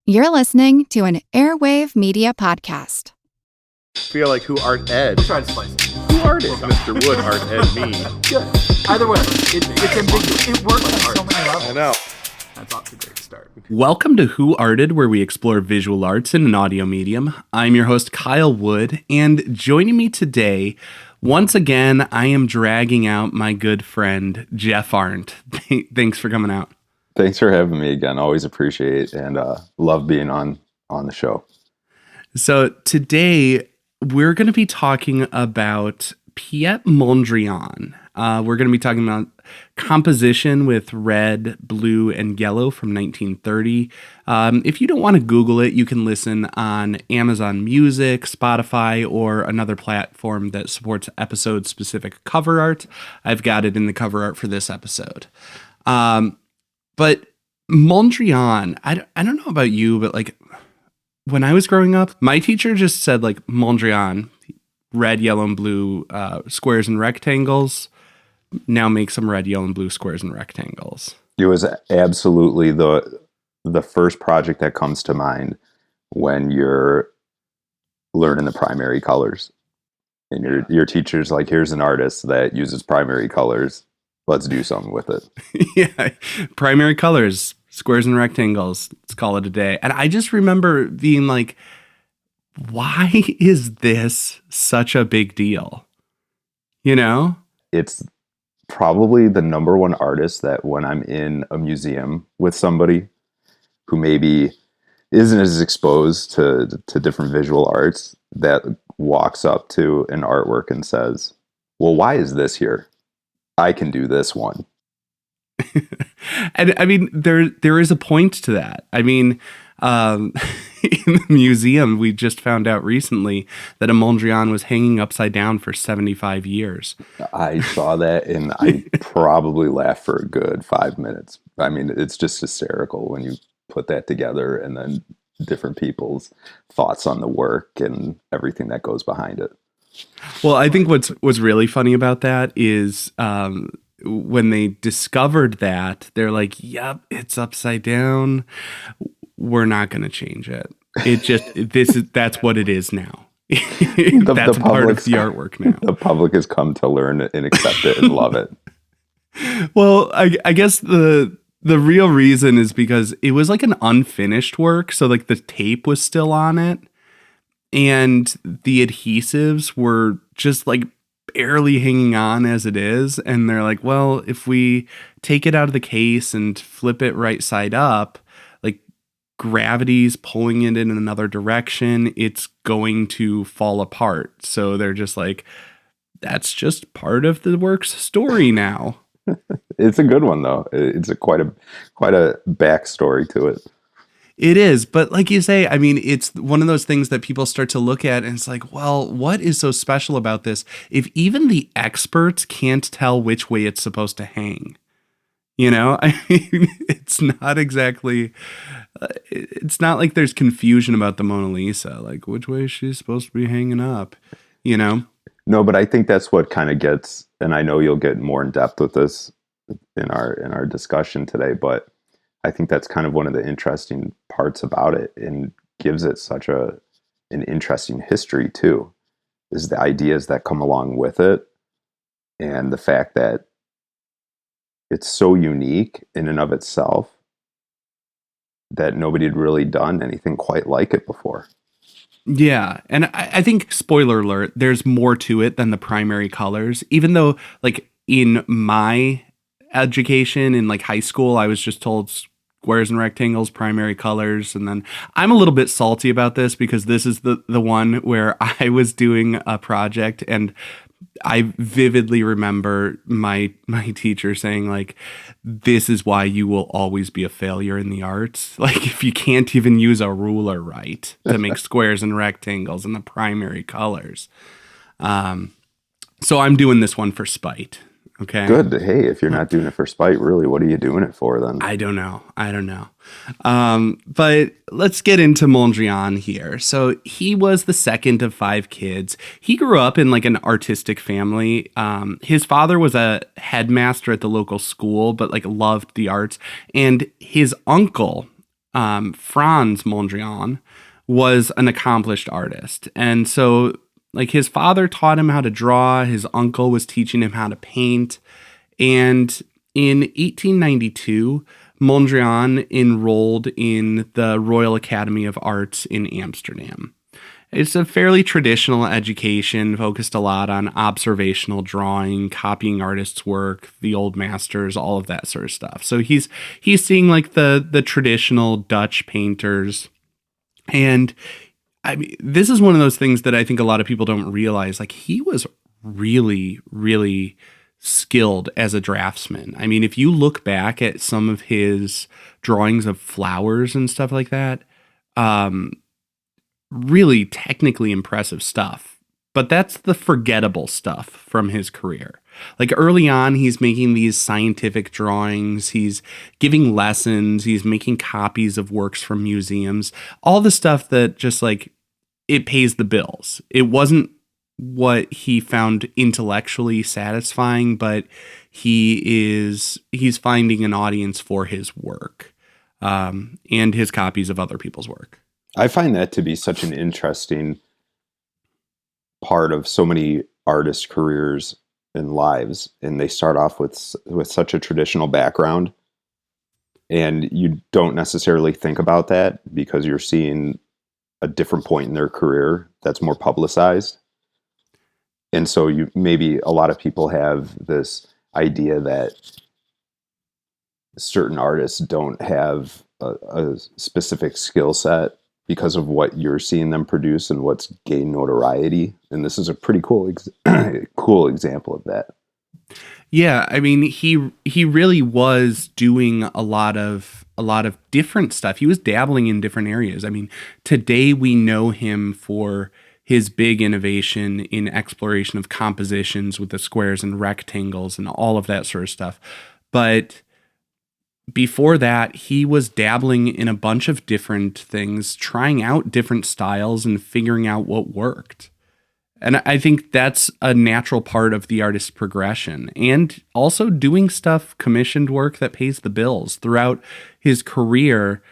You're listening to an Airwave Media Podcast. Feel like who Art Ed? We'll try to spice it. Who Art Ed? Mr. Wood, Art Ed, me. Good. Either way, it's ambiguous. It works on so many levels. I know. That's off to a great start. Welcome to Who Arted, where we explore visual arts in an audio medium. I'm your host, Kyle Wood, and joining me today, once again, I am dragging out my good friend, Jeff Arndt. Thanks for coming out. Thanks for having me again. Always appreciate and love being on the show. So today we're going to be talking about Piet Mondrian. We're going to be talking about composition with red, blue, and yellow from 1930. If you don't want to Google it, you can listen on Amazon Music, Spotify, or another platform that supports episode-specific cover art. I've got it in the cover art for this episode. But Mondrian, I don't know about you, but like when I was growing up, my teacher just said like Mondrian, red, yellow, and blue squares and rectangles. Now make some red, yellow, and blue squares and rectangles. It was absolutely the first project that comes to mind when you're learning the primary colors. And your teacher's like, here's an artist that uses primary colors. Let's do something with it. Yeah, primary colors, squares and rectangles. Let's call it a day. And I just remember being like, why is this such a big deal? You know? It's probably the number one artist that when I'm in a museum with somebody who maybe isn't as exposed to different visual arts that walks up to an artwork and says, well, why is this here? I can do this one. And I mean, there is a point to that. I mean, in the museum, we just found out recently that a Mondrian was hanging upside down for 75 years. I saw that and I probably laughed for a good 5 minutes. I mean, it's just hysterical when you put that together and then different people's thoughts on the work and everything that goes behind it. Well, I think what's really funny about that is when they discovered that, they're like, yep, it's upside down. We're not going to change it. It just, that's what it is now. That's part of the artwork now. The public has come to learn and accept it and love it. Well, I guess the real reason is because it was like an unfinished work. So like the tape was still on it. And the adhesives were just like barely hanging on as it is. And they're like, well, if we take it out of the case and flip it right side up, like gravity's pulling it in another direction, it's going to fall apart. So they're just like, that's just part of the work's story now. It's a good one, though. It's quite a backstory to it. It is, but like you say, I mean, it's one of those things that people start to look at and it's like, well, what is so special about this? If even the experts can't tell which way it's supposed to hang, you know, I mean, it's not exactly, it's not like there's confusion about the Mona Lisa, like which way is she supposed to be hanging up, you know? No, but I think that's what kind of gets, and I know you'll get more in depth with this in our discussion today, but I think that's kind of one of the interesting parts about it and gives it such an interesting history too, is the ideas that come along with it and the fact that it's so unique in and of itself that nobody had really done anything quite like it before. Yeah, and I think, spoiler alert, there's more to it than the primary colors, even though like in my education in like high school, I was just told squares and rectangles, primary colors. And then I'm a little bit salty about this because this is the one where I was doing a project and I vividly remember my teacher saying like, this is why you will always be a failure in the arts. Like if you can't even use a ruler right to make squares and rectangles and the primary colors. So I'm doing this one for spite. Okay. Good. Hey, if you're not doing it for spite, really, what are you doing it for then? I don't know. But let's get into Mondrian here. So he was the second of 5 kids. He grew up in like an artistic family. His father was a headmaster at the local school, but like loved the arts. And his uncle Franz Mondrian, was an accomplished artist. And so, like, his father taught him how to draw, his uncle was teaching him how to paint. And in 1892, Mondrian enrolled in the Royal Academy of Arts in Amsterdam. It's a fairly traditional education, focused a lot on observational drawing, copying artists' work, the old masters, all of that sort of stuff. So he's seeing like the traditional Dutch painters. And I mean, this is one of those things that I think a lot of people don't realize. Like, he was really, really skilled as a draftsman. I mean, if you look back at some of his drawings of flowers and stuff like that, really technically impressive stuff. But that's the forgettable stuff from his career. Like, early on, he's making these scientific drawings, he's giving lessons, he's making copies of works from museums, all the stuff that just, like, it pays the bills. It wasn't what he found intellectually satisfying, but he's finding an audience for his work, and his copies of other people's work. I find that to be such an interesting part of so many artists' careers and lives. And they start off with such a traditional background, and you don't necessarily think about that because you're seeing a different point in their career that's more publicized. And so maybe a lot of people have this idea that certain artists don't have a specific skill set because of what you're seeing them produce and what's gained notoriety. And this is a pretty cool cool example of that. Yeah, I mean, he really was doing a lot of different stuff. He was dabbling in different areas. I mean, today we know him for his big innovation in exploration of compositions with the squares and rectangles and all of that sort of stuff. But before that, he was dabbling in a bunch of different things, trying out different styles and figuring out what worked. And I think that's a natural part of the artist's progression, and also doing stuff, commissioned work that pays the bills throughout his career,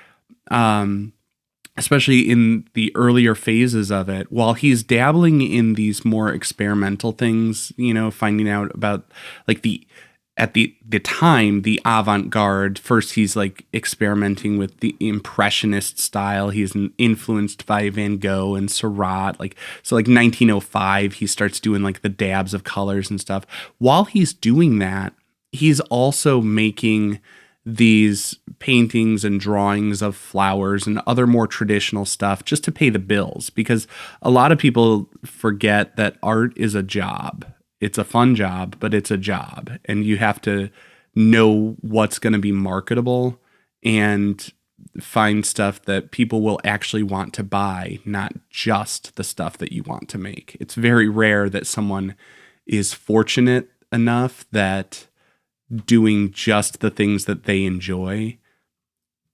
especially in the earlier phases of it. While he's dabbling in these more experimental things, you know, finding out about like at the time, the avant-garde. First, he's like experimenting with the impressionist style. He's influenced by Van Gogh and Seurat. Like 1905, he starts doing like the dabs of colors and stuff. While he's doing that, he's also making these paintings and drawings of flowers and other more traditional stuff just to pay the bills. Because a lot of people forget that art is a job. It's a fun job, but it's a job, and you have to know what's going to be marketable and find stuff that people will actually want to buy, not just the stuff that you want to make. It's very rare that someone is fortunate enough that doing just the things that they enjoy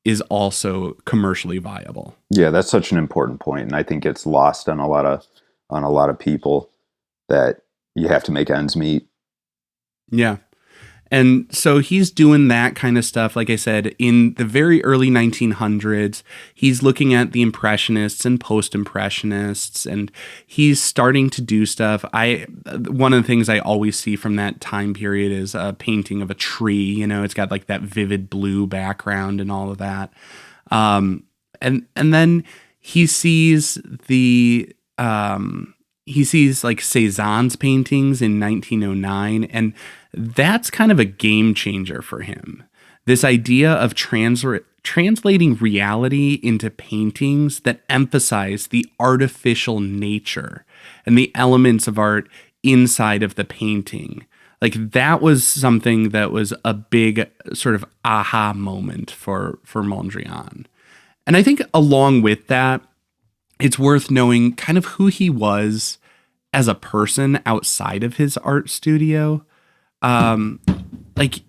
is also commercially viable. Yeah, that's such an important point, and I think it's lost on a lot of people that you have to make ends meet. Yeah. And so he's doing that kind of stuff. Like I said, in the very early 1900s, he's looking at the Impressionists and Post-Impressionists, and he's starting to do stuff. One of the things I always see from that time period is a painting of a tree. You know, it's got like that vivid blue background and all of that. And then he sees like Cézanne's paintings in 1909, and that's kind of a game changer for him. This idea of translating reality into paintings that emphasize the artificial nature and the elements of art inside of the painting. Like, that was something that was a big sort of aha moment for Mondrian. And I think along with that, it's worth knowing kind of who he was as a person outside of his art studio. Like,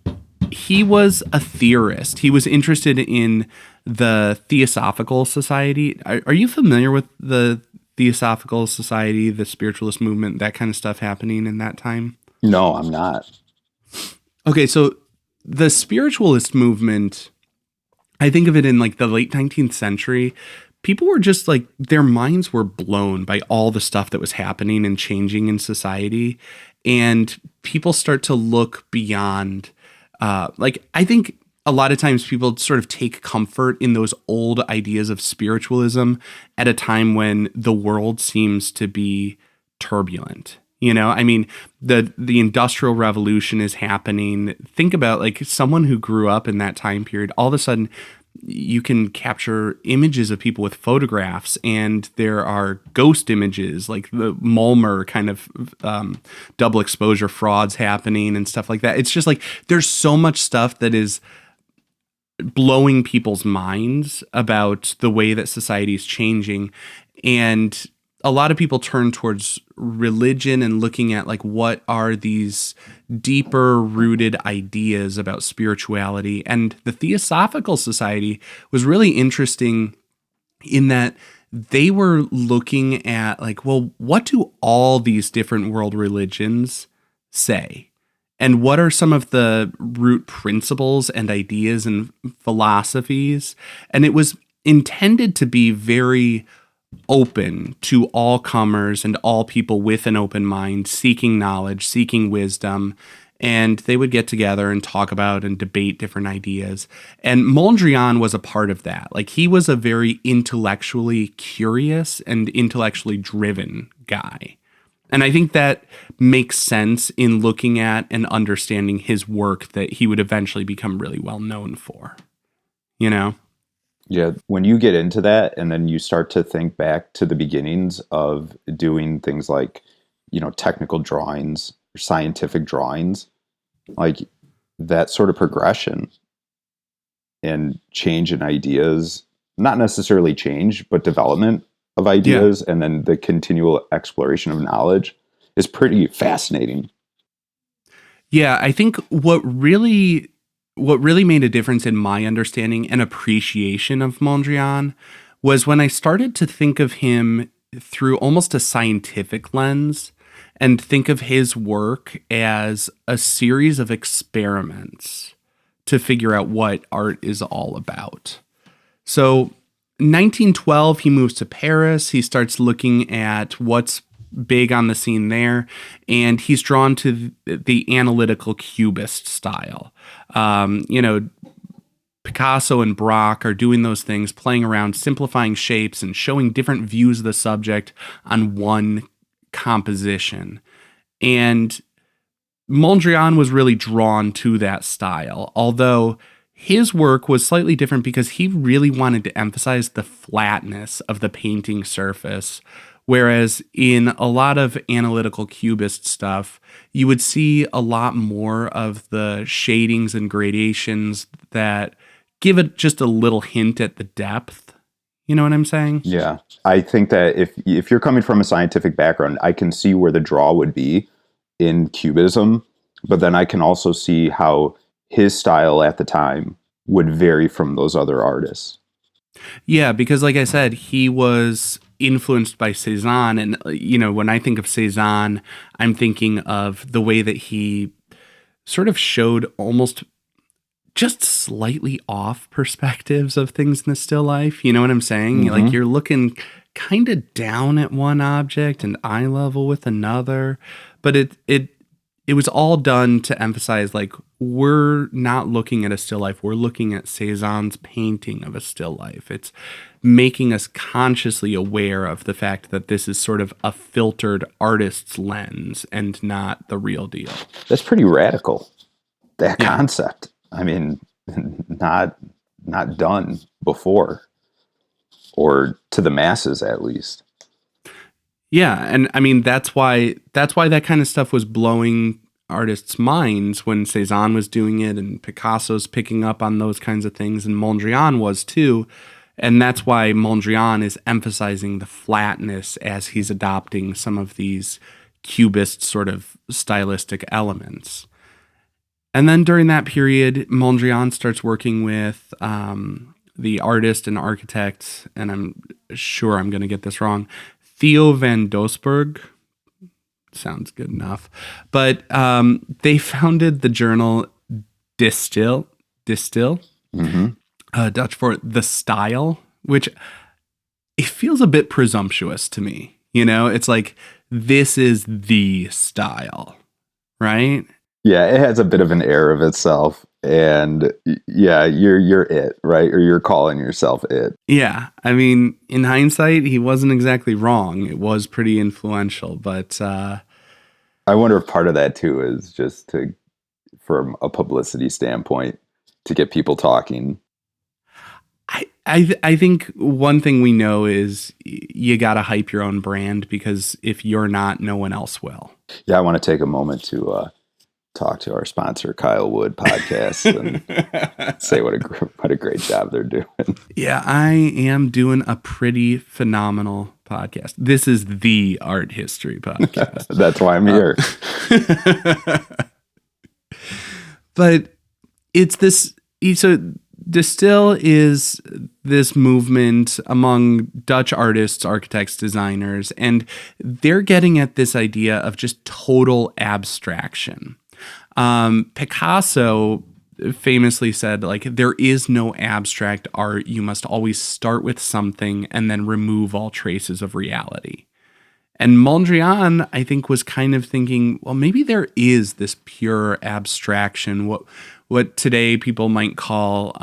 he was a theorist. He was interested in the Theosophical Society. Are you familiar with the Theosophical Society, the spiritualist movement, that kind of stuff happening in that time? No, I'm not. Okay, so the spiritualist movement I think of it in like the late 19th century. People were just like, their minds were blown by all the stuff that was happening and changing in society. And people start to look beyond, I think a lot of times people sort of take comfort in those old ideas of spiritualism at a time when the world seems to be turbulent. You know, I mean, the Industrial Revolution is happening. Think about like someone who grew up in that time period. All of a sudden, you can capture images of people with photographs, and there are ghost images, like the Mulmer kind of double exposure frauds happening and stuff like that. It's just like there's so much stuff that is blowing people's minds about the way that society is changing. And a lot of people turn towards religion and looking at like what are these deeper rooted ideas about spirituality. And the Theosophical Society was really interesting in that they were looking at like, well, what do all these different world religions say? And what are some of the root principles and ideas and philosophies? And it was intended to be very open to all comers and all people with an open mind, seeking knowledge, seeking wisdom. And they would get together and talk about and debate different ideas. And Mondrian was a part of that. Like, he was a very intellectually curious and intellectually driven guy. And I think that makes sense in looking at and understanding his work that he would eventually become really well known for, you know? Yeah, when you get into that and then you start to think back to the beginnings of doing things like, you know, technical drawings, scientific drawings, like that sort of progression and change in ideas, not necessarily change, but development of ideas, and then the continual exploration of knowledge is pretty fascinating. Yeah, I think what really made a difference in my understanding and appreciation of Mondrian was when I started to think of him through almost a scientific lens and think of his work as a series of experiments to figure out what art is all about. So 1912, he moves to Paris. He starts looking at what's big on the scene there, and he's drawn to the analytical cubist style. Picasso and Braque are doing those things, playing around, simplifying shapes and showing different views of the subject on one composition. And Mondrian was really drawn to that style, although his work was slightly different because he really wanted to emphasize the flatness of the painting surface. Whereas in a lot of analytical cubist stuff, you would see a lot more of the shadings and gradations that give it just a little hint at the depth. You know what I'm saying? Yeah. I think that if you're coming from a scientific background, I can see where the draw would be in cubism, but then I can also see how his style at the time would vary from those other artists. Yeah, because like I said, he was influenced by Cézanne. And, you know, when I think of Cézanne, I'm thinking of the way that he sort of showed almost just slightly off perspectives of things in the still life. You know what I'm saying? Mm-hmm. Like, you're looking kind of down at one object and eye level with another. But it was all done to emphasize, like, we're not looking at a still life. We're looking at Cézanne's painting of a still life. It's making us consciously aware of the fact that this is sort of a filtered artist's lens and not the real deal. That's pretty radical, that concept. I mean, not done before, or to the masses at least. Yeah, and I mean that's why that kind of stuff was blowing artists' minds when Cézanne was doing it, and Picasso's picking up on those kinds of things, and Mondrian was too. And that's why Mondrian is emphasizing the flatness as he's adopting some of these cubist sort of stylistic elements. And then during that period, Mondrian starts working with the artist and architect, and I'm sure I'm going to get this wrong, Theo van Doesburg. Sounds good enough. But they founded the journal Distill. Mm-hmm. Dutch for the style, which it feels a bit presumptuous to me. You know, it's like, this is the style, right? Yeah, it has a bit of an air of itself. And yeah, you're it, right? Or you're calling yourself it. Yeah. I mean, in hindsight, he wasn't exactly wrong. It was pretty influential, but I wonder if part of that too is just to, from a publicity standpoint, to get people talking. I think one thing we know is you got to hype your own brand, because if you're not, no one else will. Yeah, I want to take a moment to talk to our sponsor, Kyle Wood Podcast, and say what a great job they're doing. Yeah, I am doing a pretty phenomenal podcast. This is the art history podcast. That's why I'm here. But it's this. So Distill is this movement among Dutch artists, architects, designers, and they're getting at this idea of just total abstraction. Picasso famously said, like, there is no abstract art. You must always start with something and then remove all traces of reality. And Mondrian, I think, was kind of thinking, well, maybe there is this pure abstraction, what today people might call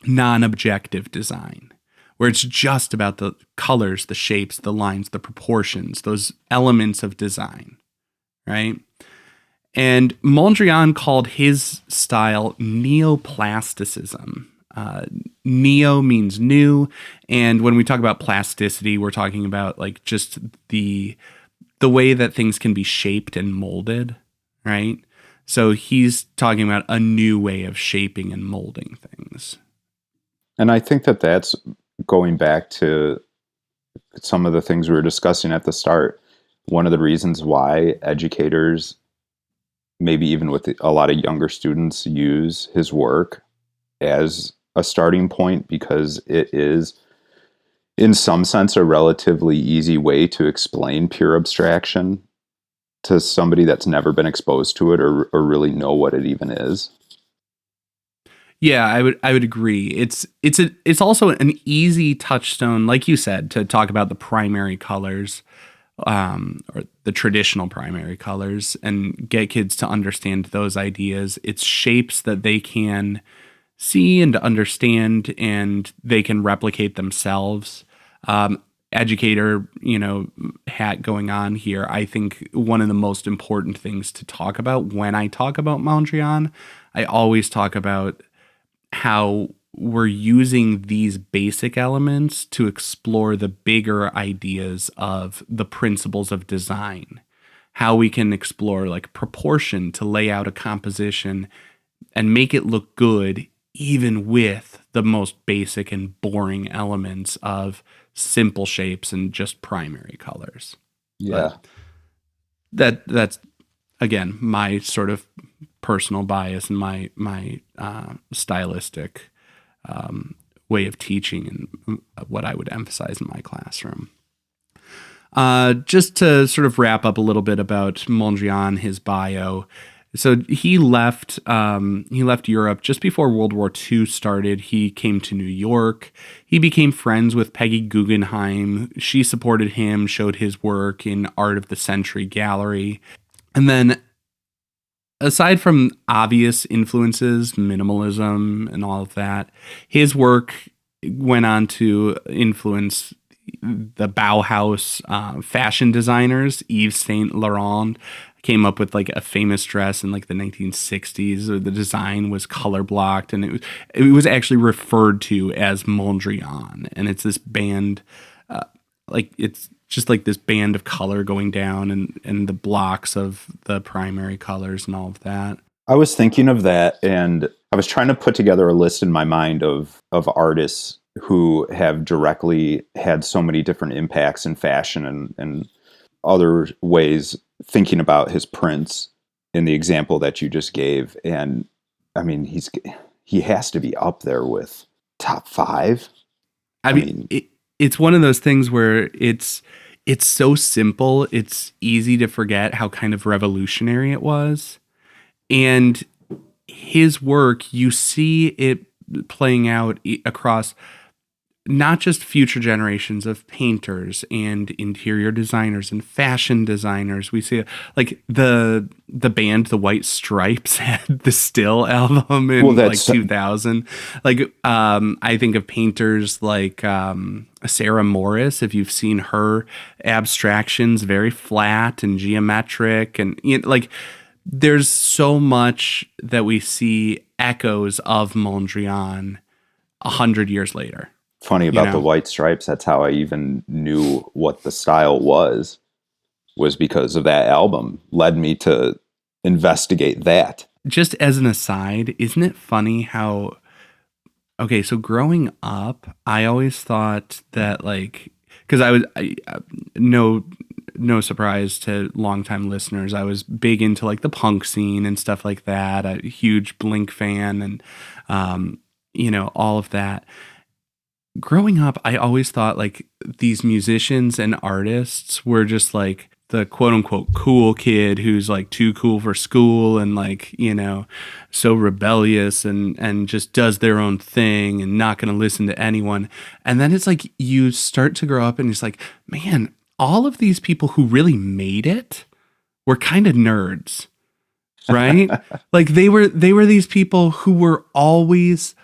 non-objective design, where it's just about the colors, the shapes, the lines, the proportions, those elements of design, right? And Mondrian called his style neoplasticism. Neo means new, and when we talk about plasticity, we're talking about like just the way that things can be shaped and molded, right? So he's talking about a new way of shaping and molding things. And I think that that's going back to some of the things we were discussing at the start. One of the reasons why educators, maybe even with a lot of younger students, use his work as a starting point, because it is, in some sense, a relatively easy way to explain pure abstraction to somebody that's never been exposed to it or really know what it even is. Yeah, I would agree. It's also an easy touchstone, like you said, to talk about the primary colors, or the traditional primary colors, and get kids to understand those ideas. It's shapes that they can see and understand, and they can replicate themselves. Educator, hat going on here. I think one of the most important things to talk about when I talk about Mondrian, I always talk about how we're using these basic elements to explore the bigger ideas of the principles of design. How we can explore like proportion to lay out a composition and make it look good, even with the most basic and boring elements of simple shapes and just primary colors. Yeah. But that's again my sort of personal bias and my stylistic way of teaching and what I would emphasize in my classroom. Just to sort of wrap up a little bit about Mondrian, his bio. So he left Europe just before World War II started. He came to New York. He became friends with Peggy Guggenheim. She supported him, showed his work in Art of the Century Gallery. And then, aside from obvious influences, minimalism and all of that, his work went on to influence the Bauhaus fashion designers. Yves Saint Laurent came up with like a famous dress in like the 1960s. The design was color blocked, and it was actually referred to as Mondrian. And it's this band, it's just like this band of color going down, and the blocks of the primary colors and all of that. I was thinking of that, and I was trying to put together a list in my mind of artists who have directly had so many different impacts in fashion and other ways, thinking about his prints in the example that you just gave. And I mean, he has to be up there with top 5. I mean it's one of those things where it's so simple, it's easy to forget how kind of revolutionary it was. And his work, you see it playing out across not just future generations of painters and interior designers and fashion designers. We see like the band The White Stripes had the Still album in like 2000. Like I think of painters like Sarah Morris. If you've seen her abstractions, very flat and geometric, and like there's so much that we see echoes of Mondrian 100 years later. Funny about the White Stripes, that's how I even knew what the style was because of that album. Led me to investigate that. Just as an aside, isn't it funny how, okay, so growing up, I always thought that like, because no surprise to longtime listeners, I was big into like the punk scene and stuff like that, a huge Blink fan and, all of that. Growing up, I always thought like these musicians and artists were just like the quote unquote cool kid who's like too cool for school and like, so rebellious and just does their own thing and not going to listen to anyone. And then it's like you start to grow up and it's like, man, all of these people who really made it were kind of nerds, right? Like they were these people who were always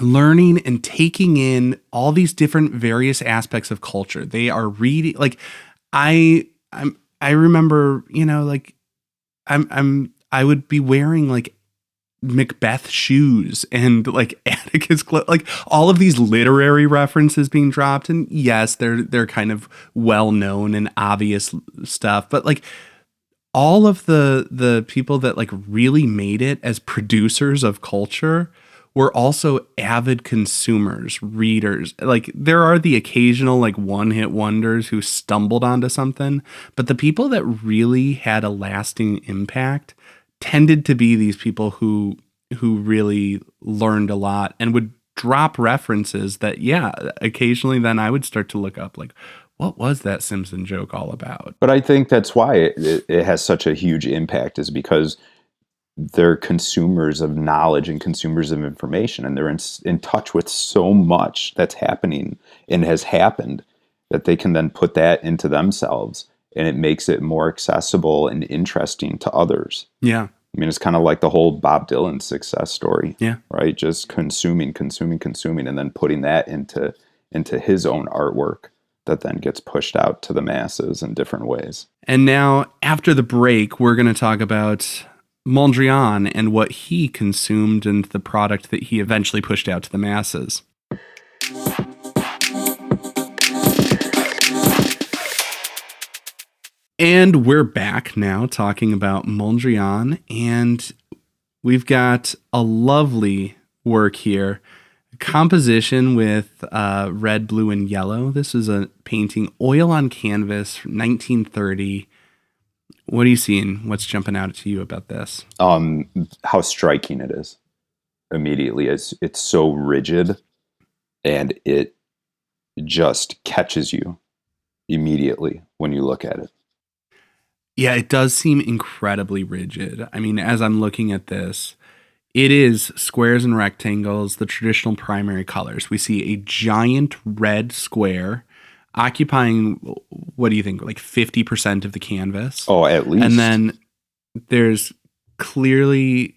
learning and taking in all these different various aspects of culture. They are reading, like I remember, like I would be wearing like Macbeth shoes and like Atticus clothes, like all of these literary references being dropped. And yes, they're kind of well known and obvious stuff, but like all of the people that like really made it as producers of culture were also avid consumers, readers. Like there are the occasional like one-hit wonders who stumbled onto something, but the people that really had a lasting impact tended to be these people who really learned a lot and would drop references that, occasionally then I would start to look up like, what was that Simpson joke all about? But I think that's why it has such a huge impact, is because they're consumers of knowledge and consumers of information, and they're in touch with so much that's happening and has happened that they can then put that into themselves, and it makes it more accessible and interesting to others. Yeah. I mean, it's kind of like the whole Bob Dylan success story. Yeah. Right? Just consuming, and then putting that into his own artwork that then gets pushed out to the masses in different ways. And now, after the break, we're going to talk about Mondrian and what he consumed and the product that he eventually pushed out to the masses. And we're back now talking about Mondrian, and we've got a lovely work here. Composition with red, blue, and yellow. This is a painting, oil on canvas, 1930. What are you seeing? What's jumping out to you about this? How striking it is immediately. It's so rigid, and it just catches you immediately when you look at it. Yeah, it does seem incredibly rigid. I mean, as I'm looking at this, it is squares and rectangles, the traditional primary colors. We see a giant red square occupying, what do you think, like 50% of the canvas? Oh, at least. And then there's clearly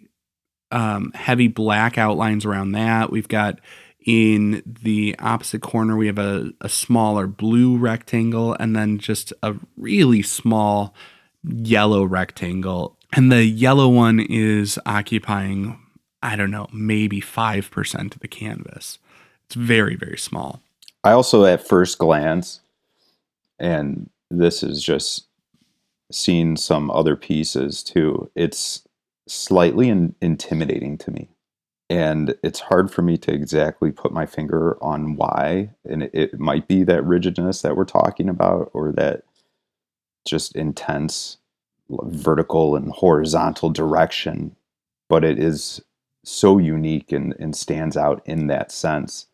heavy black outlines around that. We've got in the opposite corner, we have a smaller blue rectangle, and then just a really small yellow rectangle. And the yellow one is occupying, I don't know, maybe 5% of the canvas. It's very, very small. I also, at first glance, and this is just seeing some other pieces too, it's slightly intimidating to me. And it's hard for me to exactly put my finger on why. And it might be that rigidness that we're talking about, or that just intense vertical and horizontal direction. But it is so unique and stands out in that sense,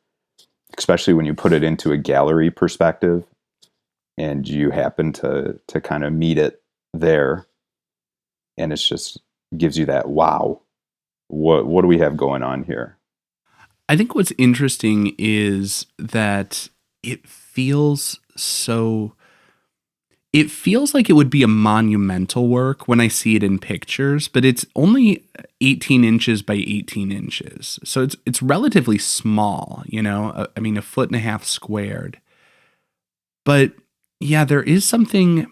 especially when you put it into a gallery perspective and you happen to kind of meet it there. And it's just gives you that, wow, what do we have going on here? I think what's interesting is that it feels so. It feels like it would be a monumental work when I see it in pictures, but it's only 18 inches by 18 inches. So it's relatively small, I mean, 1.5 feet squared. But yeah, there's something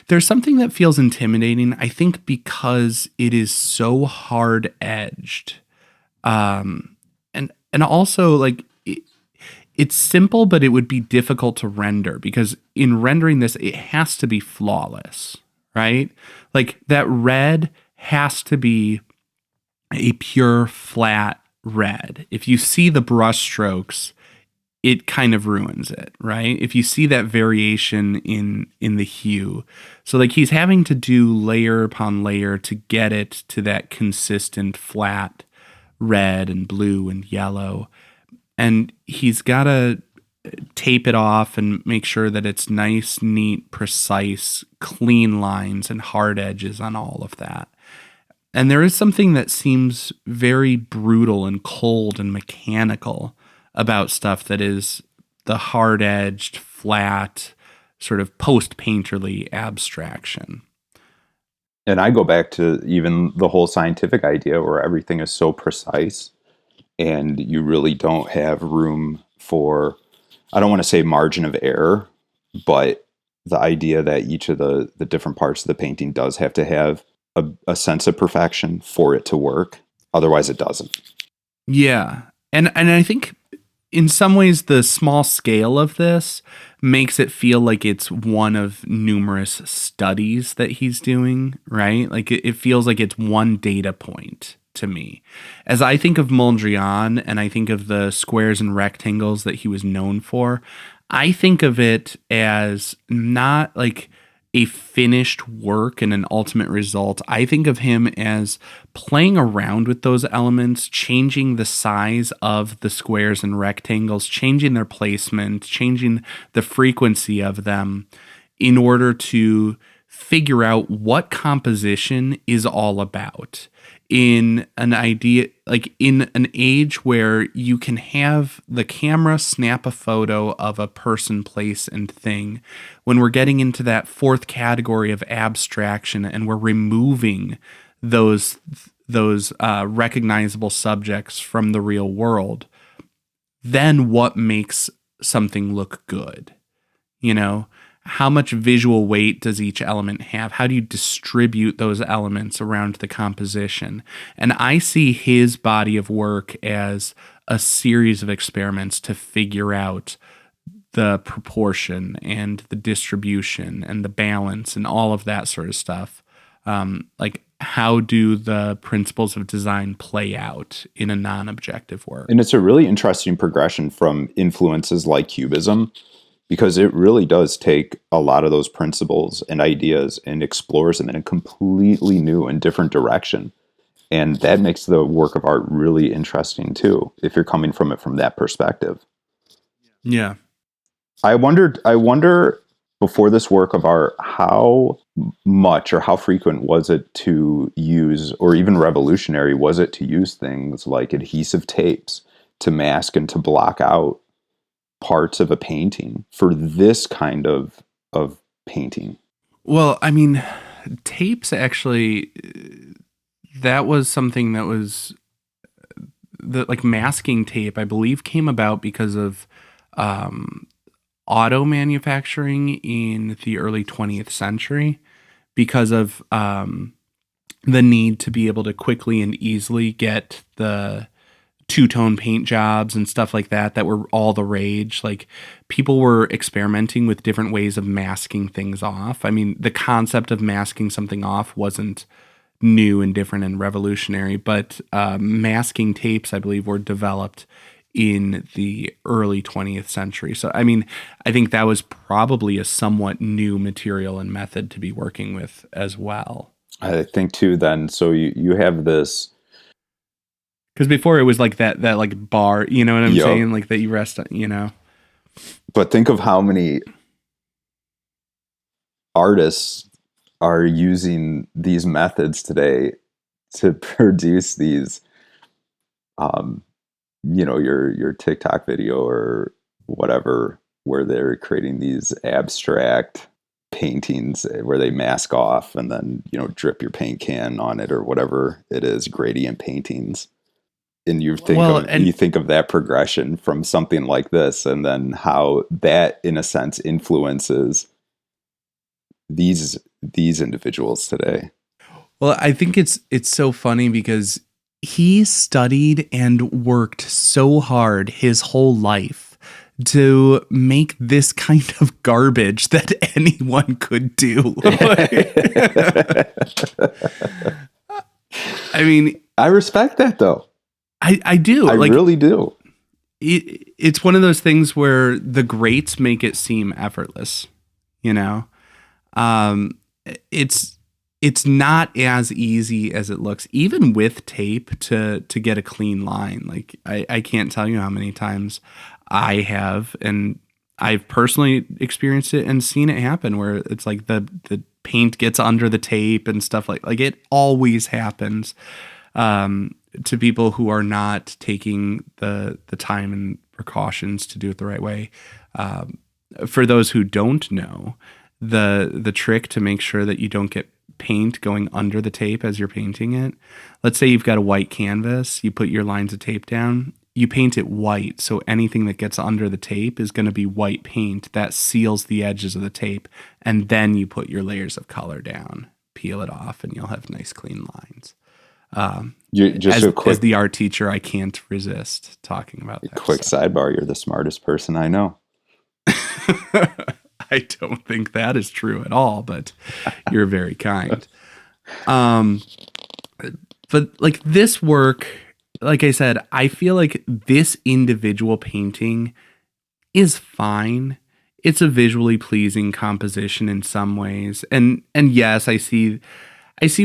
that feels intimidating, I think, because it is so hard edged. And also, like, it's simple, but it would be difficult to render, because in rendering this, it has to be flawless, right? Like, that red has to be a pure flat red. If you see the brush strokes, it kind of ruins it, right? If you see that variation in the hue. So, like, he's having to do layer upon layer to get it to that consistent flat red and blue and yellow. And he's got to tape it off and make sure that it's nice, neat, precise, clean lines and hard edges on all of that. And there is something that seems very brutal and cold and mechanical about stuff that is the hard-edged, flat, sort of post-painterly abstraction. And I go back to even the whole scientific idea where everything is so precise and you really don't have room for, I don't want to say margin of error, but the idea that each of the different parts of the painting does have to have a sense of perfection for it to work. Otherwise, it doesn't. Yeah. And I think in some ways the small scale of this makes it feel like it's one of numerous studies that he's doing, right? Like it feels like it's one data point to me. As I think of Mondrian and I think of the squares and rectangles that he was known for, I think of it as not like a finished work and an ultimate result. I think of him as playing around with those elements, changing the size of the squares and rectangles, changing their placement, changing the frequency of them in order to figure out what composition is all about. In an idea, like in an age where you can have the camera snap a photo of a person, place, and thing, when we're getting into that fourth category of abstraction and we're removing those recognizable subjects from the real world, then what makes something look good? How much visual weight does each element have? How do you distribute those elements around the composition? And I see his body of work as a series of experiments to figure out the proportion and the distribution and the balance and all of that sort of stuff. Like, how do the principles of design play out in a non-objective work? And it's a really interesting progression from influences like Cubism, because it really does take a lot of those principles and ideas and explores them in a completely new and different direction. And that makes the work of art really interesting too, if you're coming from it from that perspective. Yeah. I wonder before this work of art, how much or how frequent was it to use, or even revolutionary was it to use things like adhesive tapes to mask and to block out parts of a painting for this kind of painting? Well, I mean, tapes actually, that was something that was like masking tape, I believe, came about because of auto manufacturing in the early 20th century, because of the need to be able to quickly and easily get the two-tone paint jobs and stuff like that were all the rage. Like, people were experimenting with different ways of masking things off. I mean, the concept of masking something off wasn't new and different and revolutionary, but masking tapes, I believe, were developed in the early 20th century. So, I mean, I think that was probably a somewhat new material and method to be working with as well. I think too then, so you have this, because before it was like that like bar, you know what I'm Yep. saying? Like that you rest on, But think of how many artists are using these methods today to produce these your TikTok video or whatever, where they're creating these abstract paintings where they mask off and then, drip your paint can on it or whatever it is, gradient paintings. And you think of that progression from something like this, and then how that, in a sense, influences these individuals today. Well, I think it's so funny because he studied and worked so hard his whole life to make this kind of garbage that anyone could do. I mean, I respect that, though. I do. I really do. It's one of those things where the greats make it seem effortless, It's not as easy as it looks, even with tape, to get a clean line. Like I can't tell you how many times I have, and I've personally experienced it and seen it happen, where it's like the paint gets under the tape and stuff like it always happens to people who are not taking the time and precautions to do it the right way. For those who don't know, the trick to make sure that you don't get paint going under the tape as you're painting it. Let's say you've got a white canvas, you put your lines of tape down, you paint it white, so anything that gets under the tape is going to be white paint that seals the edges of the tape, and then you put your layers of color down, peel it off, and you'll have nice clean lines. As the art teacher, I can't resist talking about that. Quick sidebar, you're the smartest person I know. I don't think that is true at all, but you're very kind. But like this work, like I said, I feel like this individual painting is fine. It's a visually pleasing composition in some ways. And yes, I see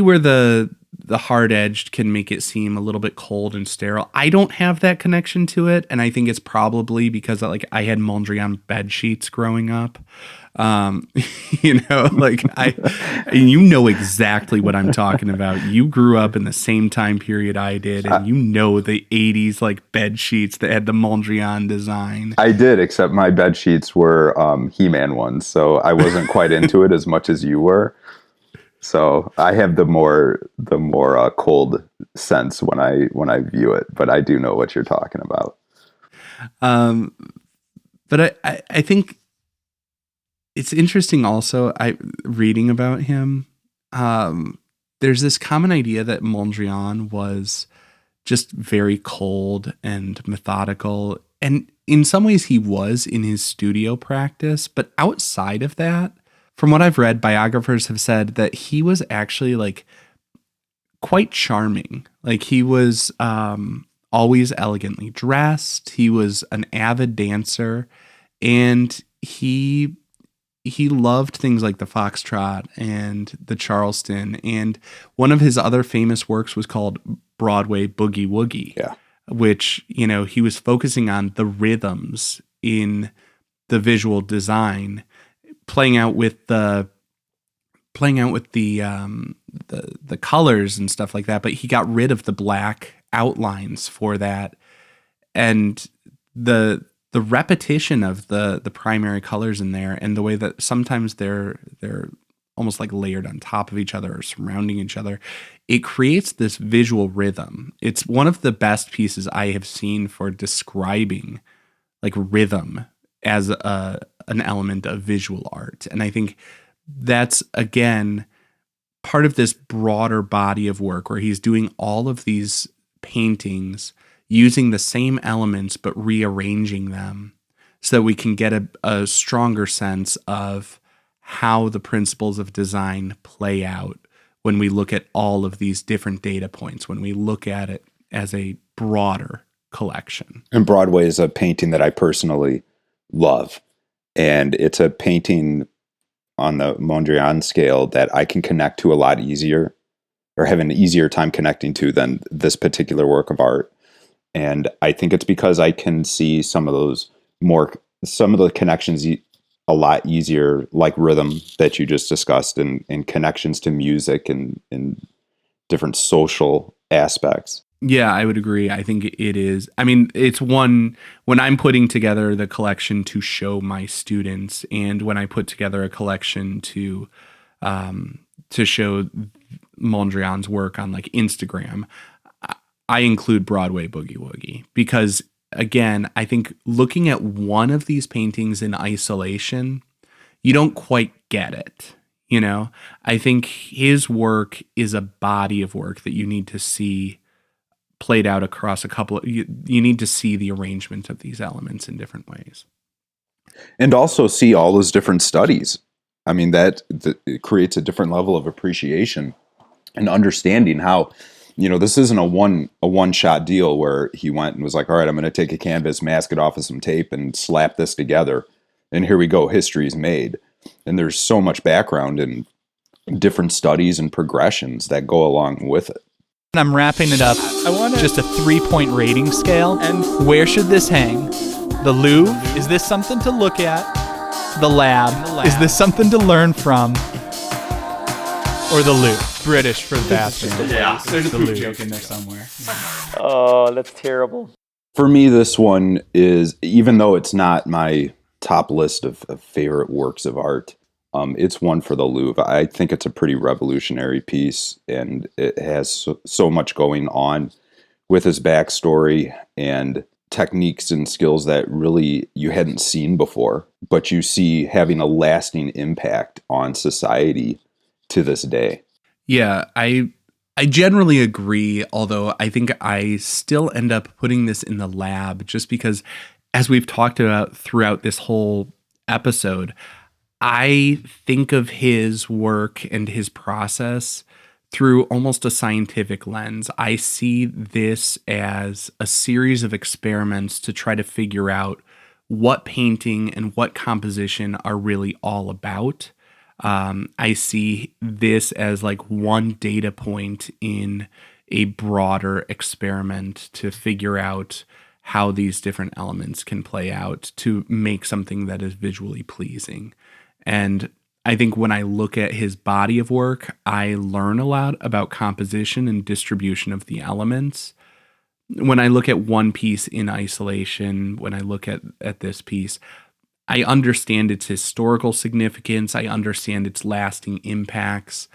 where the hard-edged can make it seem a little bit cold and sterile. I don't have that connection to it, and I think it's probably because I had Mondrian bed sheets growing up. You know exactly what I'm talking about. You grew up in the same time period I did, and the 80s bed sheets that had the Mondrian design. I did, except my bed sheets were He-Man ones, so I wasn't quite into it as much as you were. So I have the more cold sense when I view it, but I do know what you're talking about. But I think it's interesting also, reading about him. There's this common idea that Mondrian was just very cold and methodical, and in some ways he was in his studio practice, but outside of that, from what I've read, biographers have said that he was actually quite charming. He was always elegantly dressed. He was an avid dancer, and he loved things like the foxtrot and the Charleston. And one of his other famous works was called Broadway Boogie Woogie, which, he was focusing on the rhythms in the visual design, playing out with the colors and stuff like that, but he got rid of the black outlines for that, and the repetition of the primary colors in there, and the way that sometimes they're almost layered on top of each other or surrounding each other, it creates this visual rhythm. It's one of the best pieces I have seen for describing rhythm as an element of visual art. And I think that's, again, part of this broader body of work where he's doing all of these paintings using the same elements but rearranging them so that we can get a stronger sense of how the principles of design play out when we look at all of these different data points, when we look at it as a broader collection. And Broadway is a painting that I personally love. And it's a painting on the Mondrian scale that I can connect to a lot easier, or have an easier time connecting to, than this particular work of art. And I think it's because I can see some of the connections a lot easier, like rhythm that you just discussed, and connections to music and different social aspects. Yeah, I would agree. I think it is. I mean, it's one when I'm putting together the collection to show my students, and when I put together a collection to show Mondrian's work on like Instagram, I include Broadway Boogie Woogie because, again, I think looking at one of these paintings in isolation, you don't quite get it. You know, I think his work is a body of work that you need to see played out across a couple of, you need to see the arrangement of these elements in different ways. And also see all those different studies. I mean, that it creates a different level of appreciation and understanding how, this isn't a one shot deal where he went and was like, all right, I'm going to take a canvas, mask it off with some tape and slap this together. And here we go. History's made. And there's so much background and different studies and progressions that go along with it. I'm wrapping it up. Just a 3-point rating scale. And where should this hang? The Louvre? Is this something to look at? The lab? Is this something to learn from? Or the Louvre? British for the bastard. Yeah, there's a poop joke in there somewhere. Oh, that's terrible. For me, this one is, even though it's not my top list of favorite works of art, it's one for the Louvre. I think it's a pretty revolutionary piece, and it has so much going on with his backstory and techniques and skills that really you hadn't seen before, but you see having a lasting impact on society to this day. Yeah, I generally agree, although I think I still end up putting this in the lab just because, as we've talked about throughout this whole episode, I think of his work and his process through almost a scientific lens. I see this as a series of experiments to try to figure out what painting and what composition are really all about. I see this as like one data point in a broader experiment to figure out how these different elements can play out to make something that is visually pleasing. And I think when I look at his body of work, I learn a lot about composition and distribution of the elements. When I look at one piece in isolation, when I look at this piece, I understand its historical significance. I understand its lasting impacts.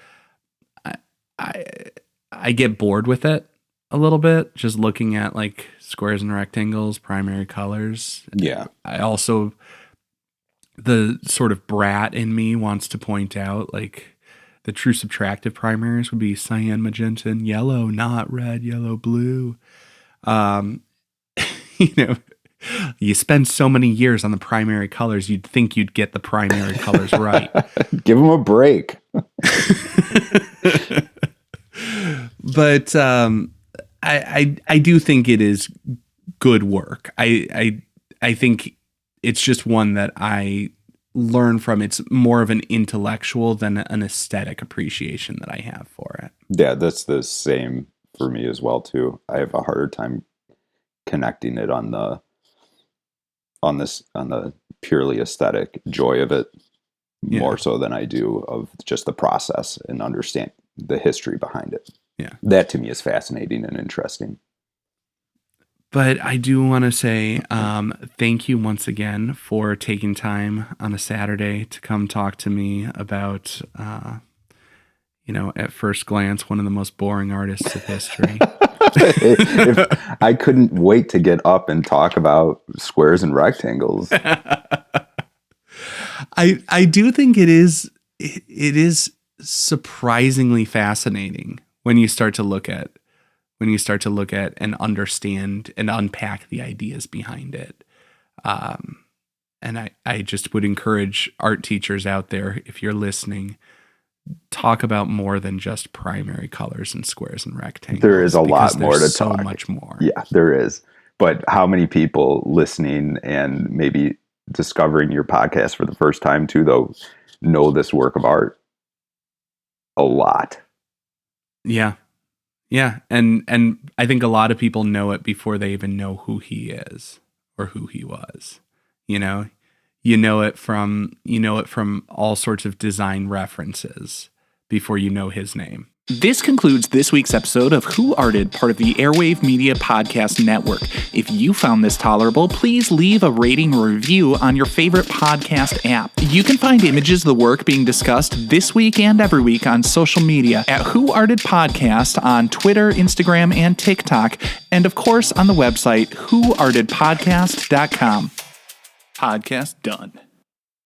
I get bored with it a little bit, just looking at like squares and rectangles, primary colors. Yeah. I also, the sort of brat in me wants to point out like the true subtractive primaries would be cyan, magenta, and yellow, not red, yellow, blue. You spend so many years on the primary colors, you'd think you'd get the primary colors right. Give them a break. But I do think it is good work. I think it's just one that I learn from. It's more of an intellectual than an aesthetic appreciation that I have for it. Yeah, that's the same for me as well too. I have a harder time connecting it on the purely aesthetic joy of it, more so than I do of just the process and understand the history behind it. Yeah. That to me is fascinating and interesting. But I do want to say thank you once again for taking time on a Saturday to come talk to me about, at first glance, one of the most boring artists of history. I couldn't wait to get up and talk about squares and rectangles. I do think it is surprisingly fascinating when you start to look at and understand and unpack the ideas behind it. And I just would encourage art teachers out there, if you're listening, talk about more than just primary colors and squares and rectangles. There is a lot more to so talk. So much more. Yeah, there is. But how many people listening and maybe discovering your podcast for the first time too, though, know this work of art? A lot. Yeah. Yeah. And I think a lot of people know it before they even know who he is or who he was. You know it from all sorts of design references before you know his name. This concludes this week's episode of Who Arted, part of the Airwave Media Podcast Network. If you found this tolerable, please leave a rating or review on your favorite podcast app. You can find images of the work being discussed this week and every week on social media at Who Arted Podcast on Twitter, Instagram, and TikTok, and of course on the website whoartedpodcast.com. Podcast done.